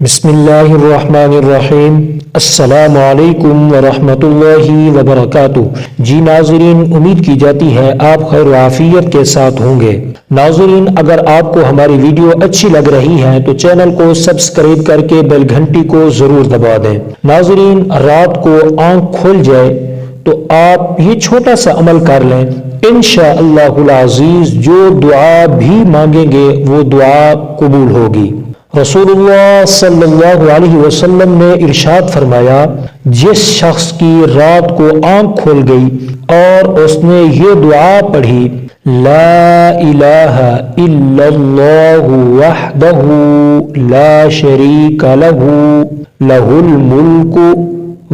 بسم اللہ الرحمن الرحیم۔ السلام علیکم ورحمۃ اللہ وبرکاتہ۔ جی ناظرین، امید کی جاتی ہے آپ خیر و عافیت کے ساتھ ہوں گے۔ ناظرین، اگر آپ کو ہماری ویڈیو اچھی لگ رہی ہے تو چینل کو سبسکرائب کر کے بیل گھنٹی کو ضرور دبا دیں۔ ناظرین، رات کو آنکھ کھل جائے تو آپ یہ چھوٹا سا عمل کر لیں، انشاءاللہ العزیز جو دعا بھی مانگیں گے وہ دعا قبول ہوگی۔ رسول اللہ صلی اللہ علیہ وسلم نے ارشاد فرمایا، جس شخص کی رات کو آنکھ کھل گئی اور اس نے یہ دعا پڑھی، لا الہ الا اللہ وحدہ لا شریک لہ لہ الملک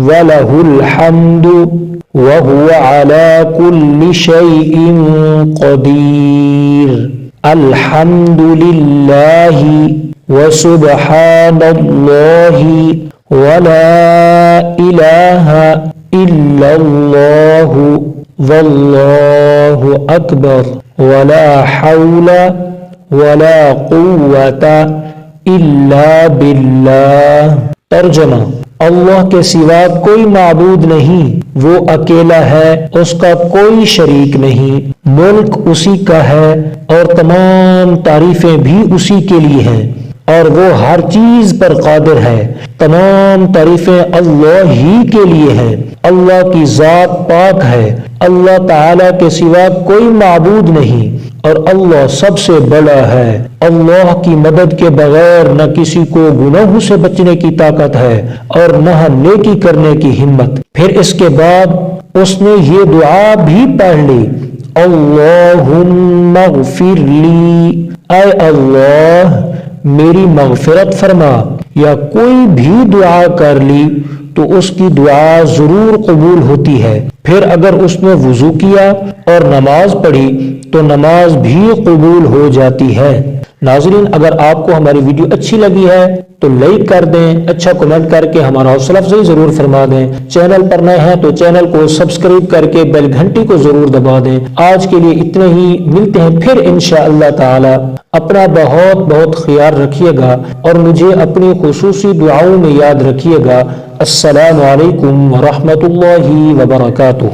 ولہ الحمد وہو علی کل شیء قدیر، الحمد للہ وسبحان اللہ ولا الہ الا اللہ واللہ اکبر ولا حول ولا قوة الا باللہ۔ ترجمہ: اللہ کے سوا کوئی معبود نہیں، وہ اکیلا ہے، اس کا کوئی شریک نہیں، ملک اسی کا ہے اور تمام تعریفیں بھی اسی کے لیے ہیں اور وہ ہر چیز پر قادر ہے۔ تمام تعریفیں اللہ ہی کے لیے ہیں۔ اللہ کی ذات پاک ہے، اللہ تعالی کے سوا کوئی معبود نہیں اور اللہ سب سے بڑا ہے۔ اللہ کی مدد کے بغیر نہ کسی کو گناہوں سے بچنے کی طاقت ہے اور نہ نیکی کرنے کی ہمت۔ پھر اس کے بعد اس نے یہ دعا بھی پڑھ لی، اللہم اغفر لی، اے اللہ میری مغفرت فرما۔ یا کوئی بھی دعا کر لی تو اس کی دعا ضرور قبول ہوتی ہے۔ پھر اگر اس نے وضو کیا اور نماز پڑھی تو نماز بھی قبول ہو جاتی ہے۔ ناظرین، اگر آپ کو ہماری ویڈیو اچھی لگی ہے تو لائک کر دیں، اچھا کمنٹ کر کے ہمارا حوصلہ افزائی ضرور فرما دیں۔ چینل پر نئے ہیں تو چینل کو سبسکرائب کر کے بیل گھنٹی کو ضرور دبا دیں۔ آج کے لیے اتنے ہی، ملتے ہیں پھر انشاءاللہ تعالی۔ اپنا بہت بہت خیال رکھیے گا اور مجھے اپنی خصوصی دعاؤں میں یاد رکھیے گا۔ السلام علیکم ورحمۃ اللہ وبرکاتہ۔